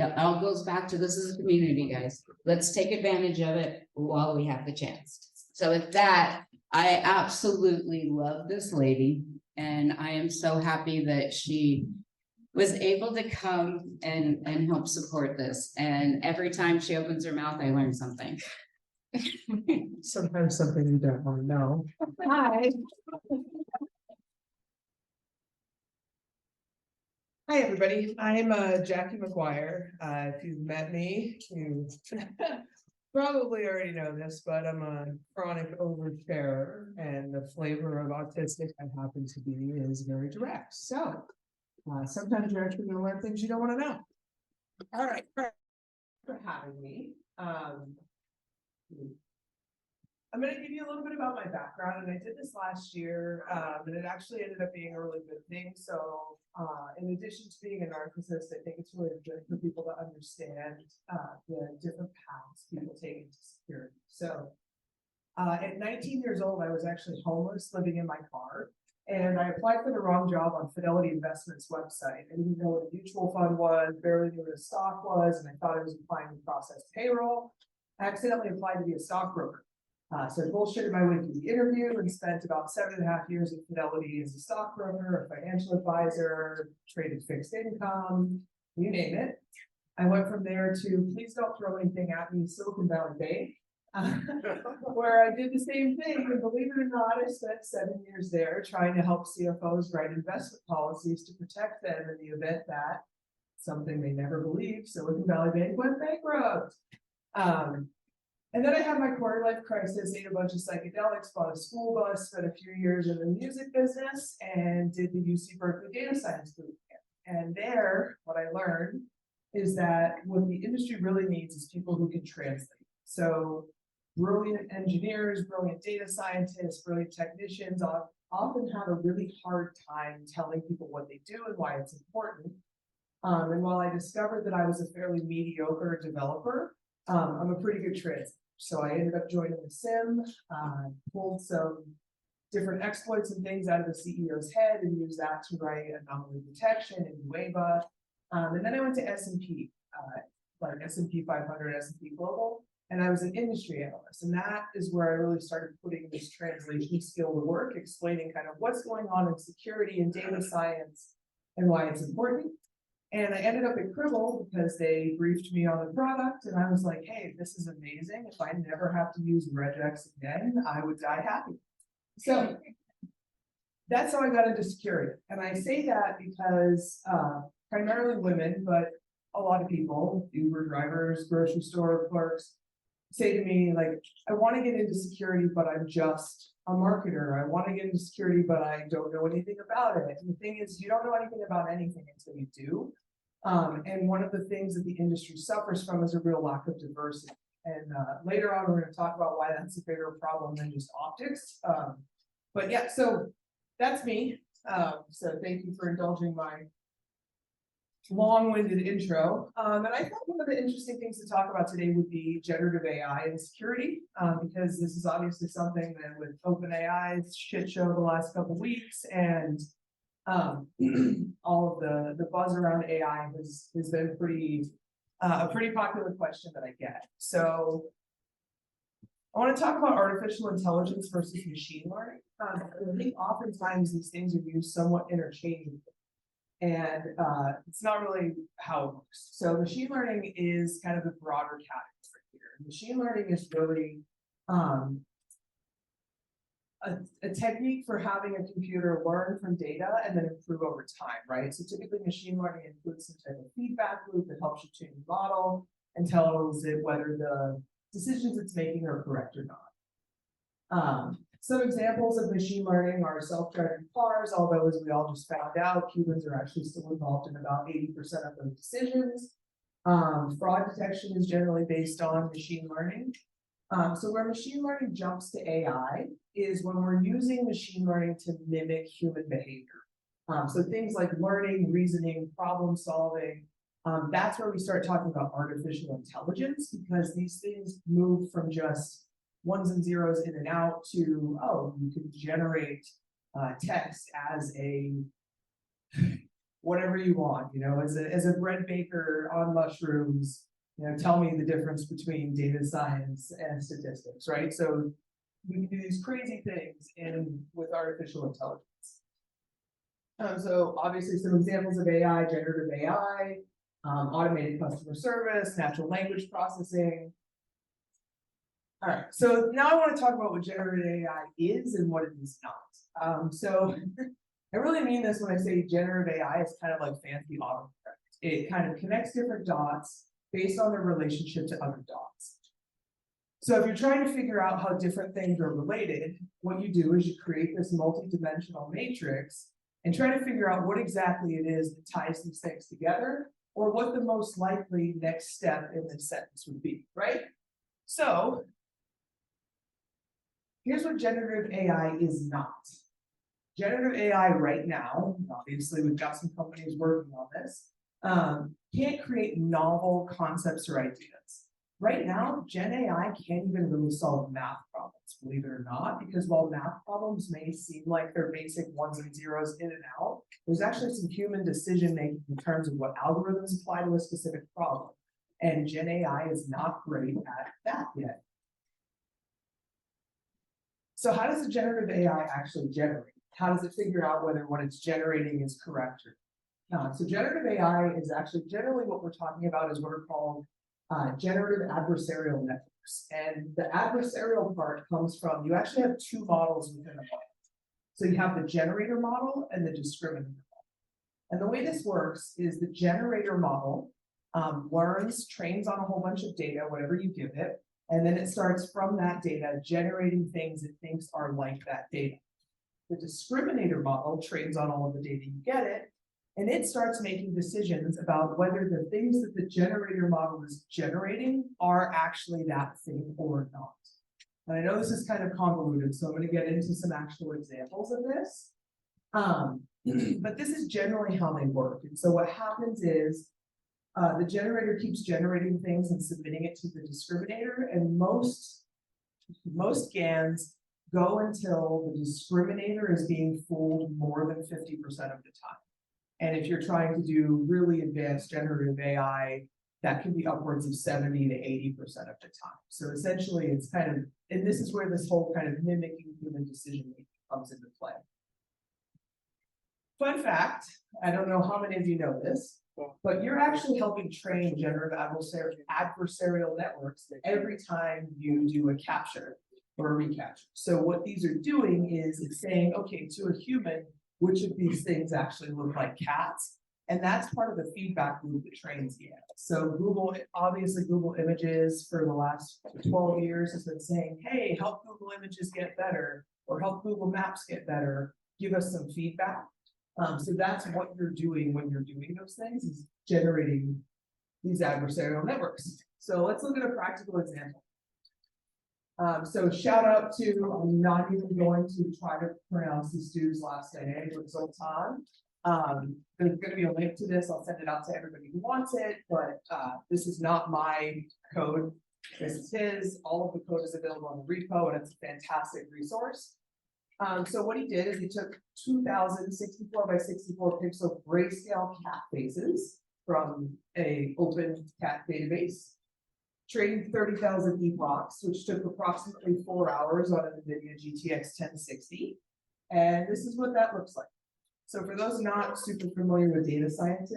That all goes back to this is a community, guys. Let's take advantage of it while we have the chance. So with that, I absolutely love this lady, and I am so happy that she was able to come and help support this. And every time she opens her mouth, I learn something. Sometimes something you don't want to know. Hi. Hi, everybody. I'm Jackie McGuire. If you've met me, you probably already know this, but I'm a chronic oversharer, and the flavor of autistic I happen to be is very direct. So sometimes you're actually going to learn things you don't want to know. All right, for having me. I'm going to give you a little bit about my background, and I did this last year, and it actually ended up being a really good thing. So in addition to being a narcissist, I think it's really good for people to understand the different paths people take into security. So at 19 years old, I was actually homeless, living in my car, and I applied for the wrong job on Fidelity Investments website. I didn't know what a mutual fund was, barely knew what a stock was, and I thought I was applying to process payroll. I accidentally applied to be a stockbroker. So I bullshitted my way through the interview and spent about 7.5 years at Fidelity as a stockbroker, a financial advisor, traded fixed income, you name it. I went from there to, please don't throw anything at me, Silicon Valley Bank, where I did the same thing. And believe it or not, I spent 7 years there trying to help CFOs write investment policies to protect them in the event that something they never believed, Silicon Valley Bank went bankrupt. And then I had my quarter life crisis, ate a bunch of psychedelics, bought a school bus, spent a few years in the music business, and did the UC Berkeley data science boot camp. And there, what I learned is that what the industry really needs is people who can translate. So brilliant engineers, brilliant data scientists, brilliant technicians often have a really hard time telling people what they do and why it's important. And while I discovered that I was a fairly mediocre developer, I'm a pretty good translator. So I ended up joining the SIM, pulled some different exploits and things out of the CEO's head and used that to write anomaly detection and UEBA. And then I went to S&P, like S&P 500, S&P Global, and I was an industry analyst. And that is where I really started putting this translation skill to work, explaining kind of what's going on in security and data science and why it's important. And I ended up at Cribble because they briefed me on the product, and I was like, hey, this is amazing. If I never have to use regex again, I would die happy. So that's how I got into security. And I say that because primarily women, but a lot of people, Uber drivers, grocery store clerks, say to me, like, I want to get into security, but I'm just a marketer. I want to get into security, but I don't know anything about it. And the thing is, you don't know anything about anything until you do. And one of the things that the industry suffers from is a real lack of diversity. And later on, we're going to talk about why that's a bigger problem than just optics. But yeah, so that's me. So thank you for indulging my long-winded intro. And I thought one of the interesting things to talk about today would be generative AI and security, because this is obviously something that with OpenAI's shit show the last couple of weeks and all of the buzz around AI has been a pretty popular question that I get. So I want to talk about artificial intelligence versus machine learning. I think oftentimes these things are used somewhat interchangeably. And it's not really how it works. So machine learning is kind of the broader category here. Machine learning is really a technique for having a computer learn from data and then improve over time, right? So typically machine learning includes some type of feedback loop that helps you tune the model and tells it whether the decisions it's making are correct or not. Some examples of machine learning are self-driving cars, although as we all just found out, humans are actually still involved in about 80% of those decisions. Fraud detection is generally based on machine learning. So where machine learning jumps to AI is when we're using machine learning to mimic human behavior. So things like learning, reasoning, problem solving, that's where we start talking about artificial intelligence, because these things move from just ones and zeros in and out to, oh, you can generate text as a whatever you want, as a bread baker on mushrooms, tell me the difference between data science and statistics, right? So we can do these crazy things with artificial intelligence. So obviously some examples of AI, generative AI, automated customer service, natural language processing. All right, so now I want to talk about what generative AI is and what it is not. So I really mean this when I say generative AI is kind of like fancy autocorrect. It kind of connects different dots based on their relationship to other dots. So if you're trying to figure out how different things are related, what you do is you create this multi-dimensional matrix and try to figure out what exactly it is that ties these things together, or what the most likely next step in this sentence would be, right? So here's what generative AI is not. Generative AI right now, obviously we've got some companies working on this, can't create novel concepts or ideas. Right now, Gen AI can't even really solve math problems, believe it or not, because while math problems may seem like they're basic ones and zeros in and out, there's actually some human decision making in terms of what algorithms apply to a specific problem. And Gen AI is not great at that yet. So how does a generative AI actually generate? How does it figure out whether what it's generating is correct or not? So generative AI is actually generally what we're talking about is what are called generative adversarial networks. And the adversarial part comes from, you actually have two models within a model. So you have the generator model and the discriminator model. And the way this works is the generator model trains on a whole bunch of data, whatever you give it, and then it starts from that data generating things it thinks are like that data. The discriminator model trains on all of the data you get it, and it starts making decisions about whether the things that the generator model is generating are actually that thing or not. And I know this is kind of convoluted, so I'm going to get into some actual examples of this. But this is generally how they work. And so what happens is the generator keeps generating things and submitting it to the discriminator, and most GANs go until the discriminator is being fooled more than 50% of the time. And if you're trying to do really advanced generative AI, that can be upwards of 70 to 80% of the time. So essentially it's kind of, and this is where this whole kind of mimicking human decision making comes into play. Fun fact, I don't know how many of you know this, but you're actually helping train generative adversarial networks every time you do a capture or a recapture. So what these are doing is it's saying, okay, to a human, which of these things actually look like cats? And that's part of the feedback loop that trains the AI. So obviously Google Images for the last 12 years has been saying, hey, help Google Images get better, or help Google Maps get better, give us some feedback. So that's what you're doing when you're doing those things, is generating these adversarial networks. So let's look at a practical example. So shout out to, I'm not even going to try to pronounce this dude's last name, but Zoltan. There's going to be a link to this. I'll send it out to everybody who wants it, but this is not my code. This is his. All of the code is available on the repo, and it's a fantastic resource. So what he did is he took 2,000 64 by 64 pixel grayscale cat faces from an open cat database, trained 30,000 epochs, which took approximately 4 hours on an NVIDIA GTX 1060. And this is what that looks like. So for those not super familiar with data science,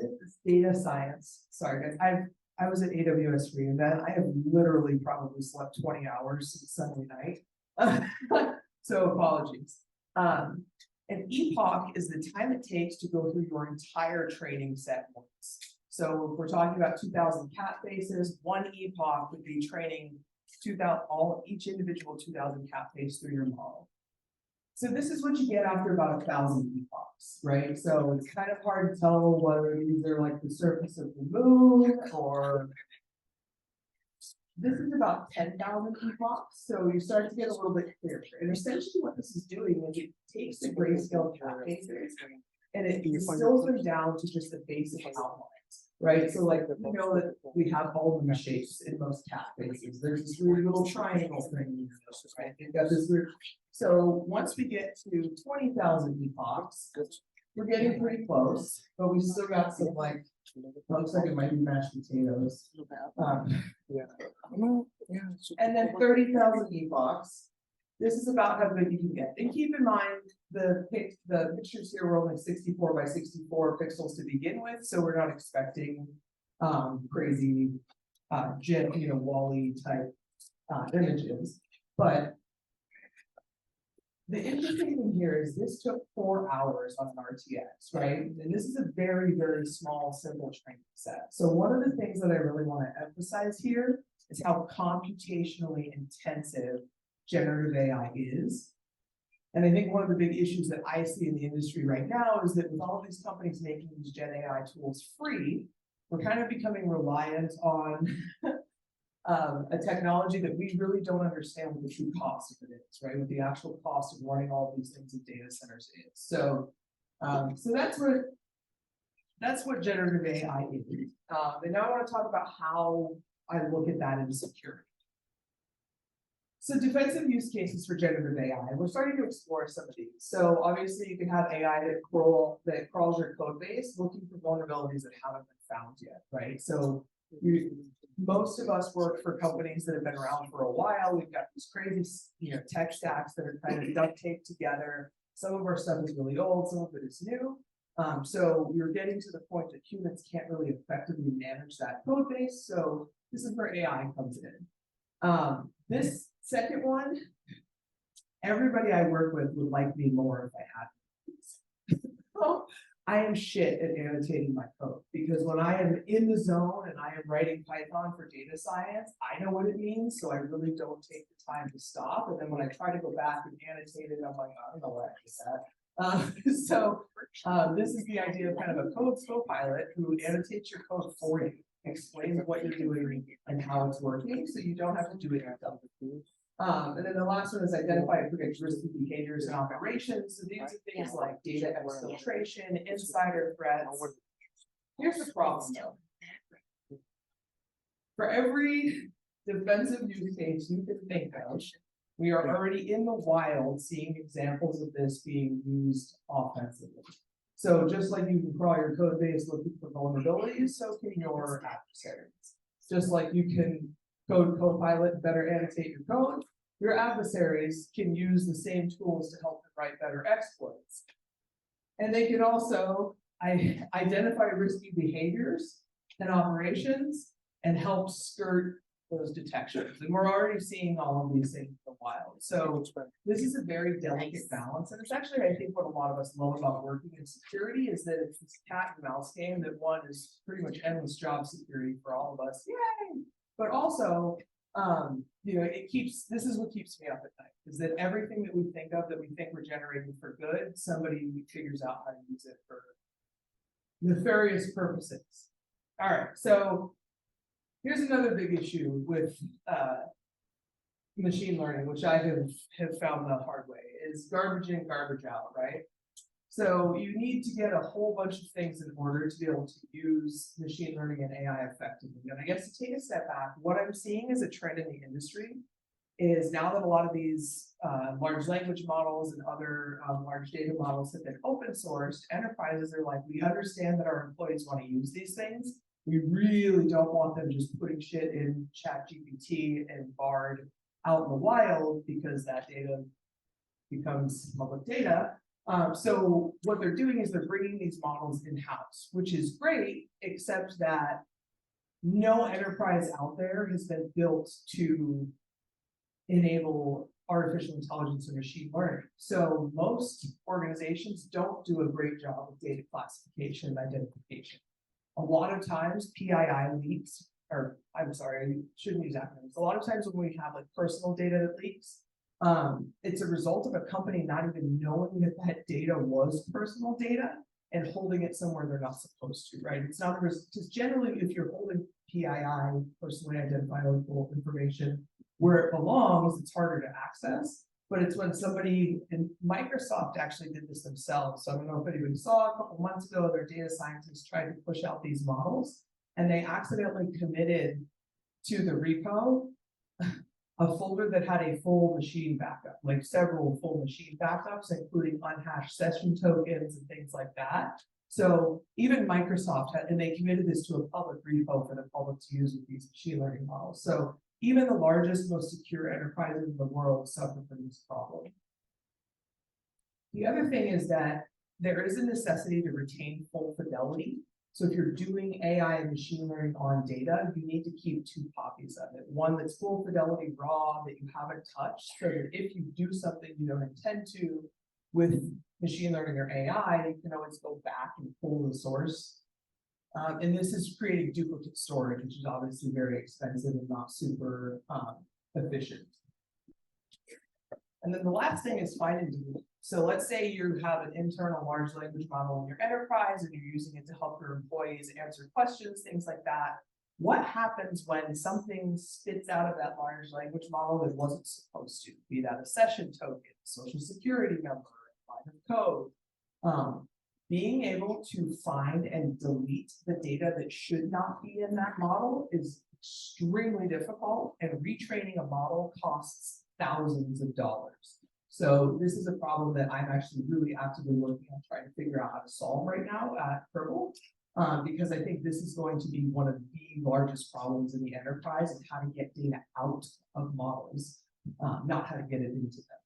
sorry guys, I was at AWS reInvent. I have literally probably slept 20 hours since Sunday night. So apologies. An epoch is the time it takes to go through your entire training set once. So if we're talking about 2,000 cat faces, one epoch would be training each individual 2,000 cat face through your model. So this is what you get after about 1,000 epochs, right? So it's kind of hard to tell whether these are like the surface of the moon, or this is about 10,000 epochs. So you start to get a little bit clearer. And essentially what this is doing is it takes the grayscale cat faces and it distills them down to just the basic outlines, right? So like, you know that we have all the shapes in most cat faces. There's this weird little triangle thing, right? You've got this weird. So once we get to 20,000 epochs, we're getting pretty close, but we still got some like, looks like it might be mashed potatoes. Yeah. And then 30,000 epochs. This is about how big you can get. And keep in mind, the pictures here were only 64 by 64 pixels to begin with, so we're not expecting crazy Wall-E type images. But the interesting thing here is this took 4 hours on an RTX, right? And this is a very, very small, simple training set. So one of the things that I really want to emphasize here is how computationally intensive generative AI is. And I think one of the big issues that I see in the industry right now is that with all of these companies making these Gen AI tools free, we're kind of becoming reliant on a technology that we really don't understand what the true cost of it is, right? What the actual cost of running all of these things in data centers is. So, so that's what generative AI is. And now I want to talk about how I look at that in security. So defensive use cases for generative AI, we're starting to explore some of these. So obviously you can have AI that crawls your code base looking for vulnerabilities that haven't been found yet, right? So most of us work for companies that have been around for a while. We've got these crazy, tech stacks that are kind of duct taped together. Some of our stuff is really old, some of it is new. So we're getting to the point that humans can't really effectively manage that code base. So this is where AI comes in. This second one, everybody I work with would like me more if I had these. So I am shit at annotating my code because when I am in the zone and I am writing Python for data science, I know what it means. So I really don't take the time to stop. And then when I try to go back and annotate it, I'm like, I don't know what I did that. This is the idea of kind of a code co-pilot who annotates your code for you, explains what you're doing and how it's working, so you don't have to do it yourself. And then the last one is identify and predict risky behaviors and operations. So these are things like data exfiltration, insider threats. Here's the problem though. For every defensive use case you can think of, we are already in the wild seeing examples of this being used offensively. So just like you can crawl your code base looking for vulnerabilities, so can your adversaries. Just like you can code Copilot better annotate your code, your adversaries can use the same tools to help them write better exploits. And they can also identify risky behaviors and operations and help skirt those detections. And we're already seeing all of these things in the wild. So this is a very delicate balance. And it's actually, I think, what a lot of us love about working in security is that it's this cat and mouse game that one is pretty much endless job security for all of us. Yay! But also, this is what keeps me up at night, is that everything that we think of that we think we're generating for good, somebody figures out how to use it for nefarious purposes. All right, so here's another big issue with machine learning, which I have found the hard way, is garbage in, garbage out, right? So you need to get a whole bunch of things in order to be able to use machine learning and AI effectively. And I guess to take a step back, what I'm seeing as a trend in the industry is now that a lot of these large language models and other large data models have been open sourced, enterprises are like, we understand that our employees want to use these things. We really don't want them just putting shit in ChatGPT and Bard out in the wild because that data becomes public data. So what they're doing is they're bringing these models in-house, which is great, except that no enterprise out there has been built to enable artificial intelligence and machine learning. So most organizations don't do a great job of data classification and identification. A lot of times PII leaks, or I'm sorry, I shouldn't use acronyms. A lot of times when we have like personal data that leaks, it's a result of a company not even knowing that that data was personal data and holding it somewhere they're not supposed to, right? It's not because generally if you're holding PII, personally identifiable information, where it belongs, it's harder to access. But it's when somebody, and Microsoft actually did this themselves. So I don't know if anybody saw a couple months ago, their data scientists tried to push out these models and they accidentally committed to the repo a folder that had a full machine backup, like several full machine backups, including unhashed session tokens and things like that. So even Microsoft had, and they committed this to a public repo for the public to use with these machine learning models. So even the largest, most secure enterprises in the world suffer from this problem. The other thing is that there is a necessity to retain full fidelity. So if you're doing AI and machine learning on data, you need to keep 2 copies of it. One that's full fidelity raw that you haven't touched, so that if you do something you don't intend to with machine learning or AI, you can always go back and pull the source. And this is creating duplicate storage, which is obviously very expensive and not super efficient. And then the last thing is find and delete. So let's say you have an internal large language model in your enterprise and you're using it to help your employees answer questions, things like that. What happens when something spits out of that large language model that wasn't supposed to? Be that a session token, social security number, line of code. Being able to find and delete the data that should not be in that model is extremely difficult, and retraining a model costs thousands of dollars. So this is a problem that I'm actually really actively working on trying to figure out how to solve right now at Purple, because I think this is going to be one of the largest problems in the enterprise, is how to get data out of models, not how to get it into them.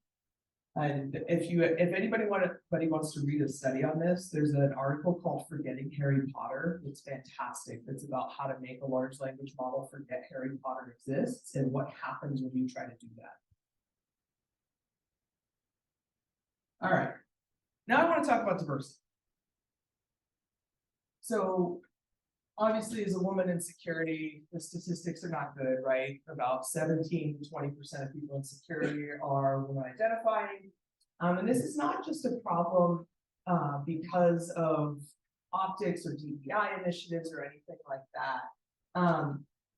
And if anybody wants to read a study on this, there's an article called Forgetting Harry Potter. It's fantastic. It's about how to make a large language model forget Harry Potter exists and what happens when you try to do that. All right, now I want to talk about diversity. So obviously, as a woman in security, the statistics are not good, right? About 17 to 20% of people in security are women identifying. And this is not just a problem because of optics or DEI initiatives or anything like that.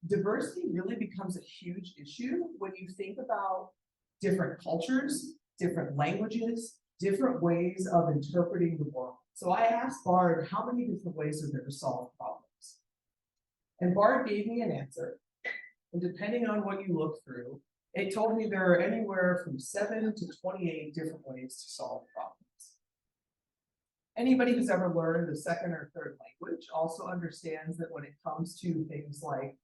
Diversity really becomes a huge issue when you think about different cultures, different languages, different ways of interpreting the world. So I asked Bard, how many different ways are there to solve problems? And Bard gave me an answer. And depending on what you look through, it told me there are anywhere from 7 to 28 different ways to solve problems. Anybody who's ever learned a second or third language also understands that when it comes to things like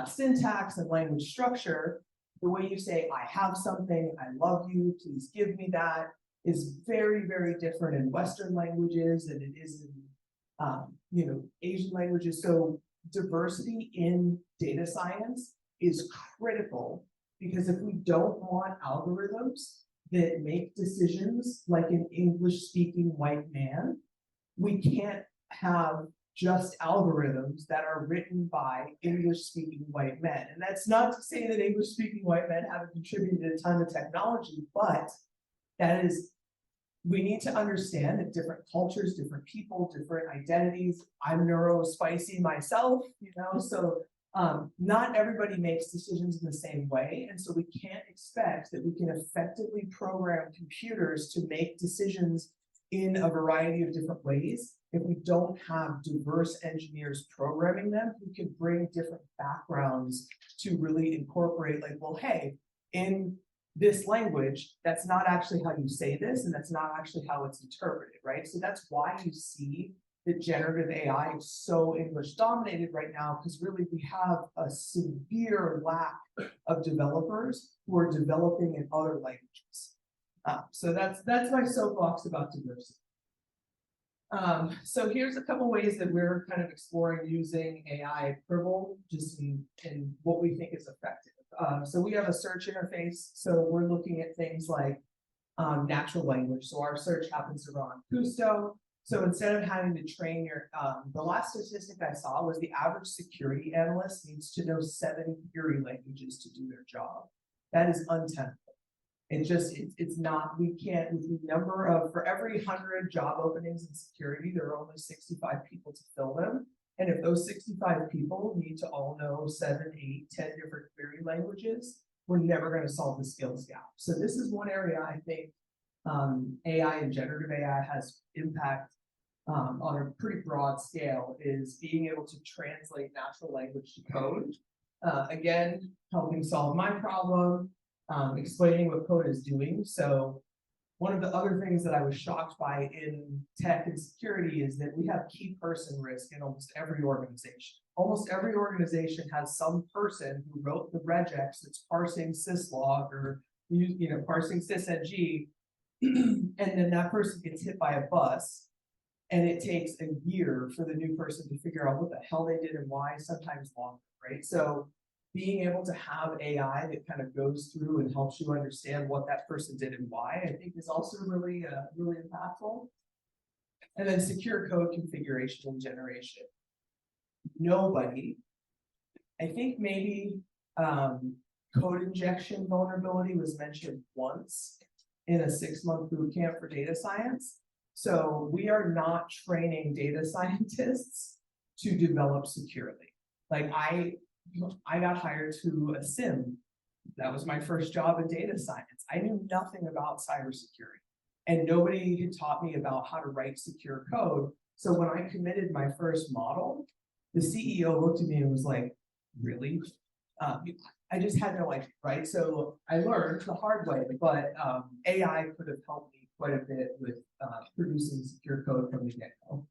syntax and language structure, the way you say, I have something, I love you, please give me that, is very, very different in Western languages than it is in Asian languages. So diversity in data science is critical, because if we don't want algorithms that make decisions like an English-speaking white man, we can't have just algorithms that are written by English-speaking white men. And that's not to say that English-speaking white men haven't contributed a ton of technology, but that is, we need to understand that different cultures, different people, different identities. I'm neurospicy myself, so not everybody makes decisions in the same way. And so we can't expect that we can effectively program computers to make decisions in a variety of different ways if we don't have diverse engineers programming them who can bring different backgrounds to really incorporate, like, well, hey, in this language, that's not actually how you say this, and that's not actually how it's interpreted, right? So that's why you see that generative AI is so English dominated right now, because really we have a severe lack of developers who are developing in other languages. So that's my soapbox about diversity. So here's a couple ways that we're kind of exploring using AI at Purple, just in what we think is effective. So we have a search interface. So we're looking at things like natural language. So our search happens to run on Custo. So instead of having to train your, the last statistic I saw was the average security analyst needs to know 7 query languages to do their job. That is untenable. It's not, we can't, with the number of, for every 100 job openings in security, there are only 65 people to fill them. And if those 65 people need to all know 7, 8, 10 different query languages, we're never going to solve the skills gap. So this is one area I think AI and generative AI has impact on a pretty broad scale, is being able to translate natural language to code. Again, helping solve my problem, explaining what code is doing. So one of the other things that I was shocked by in tech and security is that we have key person risk in almost every organization. Almost every organization has some person who wrote the regex that's parsing syslog or parsing sysng, and then that person gets hit by a bus, and it takes a year for the new person to figure out what the hell they did and why, sometimes longer, right? So being able to have AI that kind of goes through and helps you understand what that person did and why, I think is also really, really impactful. And then secure code configuration and generation. Nobody, I think maybe code injection vulnerability was mentioned once in a 6-month boot camp for data science. So we are not training data scientists to develop securely. Like I got hired to a sim. That was my first job in data science. I knew nothing about cybersecurity, and nobody had taught me about how to write secure code. So when I committed my first model, the CEO looked at me and was like, really? I just had no idea, right? So I learned the hard way, but AI could have helped me quite a bit with producing secure code from the get-go.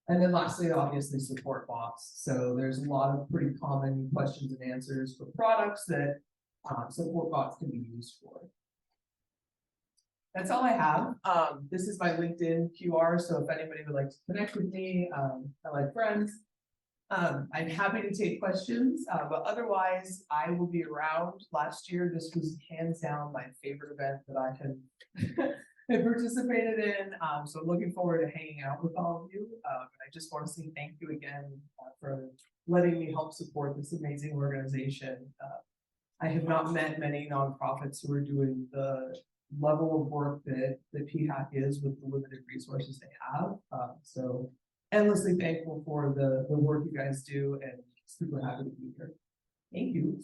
And then lastly, obviously, support bots. So there's a lot of pretty common questions and answers for products that support bots can be used for. That's all I have. This is my LinkedIn QR, so if anybody would like to connect with me, I like friends. I'm happy to take questions, but otherwise, I will be around. Last year, this was hands down my favorite event that I had participated in. So I'm looking forward to hanging out with all of you. I just want to say thank you again for letting me help support this amazing organization. I have not met many nonprofits who are doing the level of work that PHAC is with the limited resources they have. So endlessly thankful for the work you guys do, and super happy to be here. Thank you.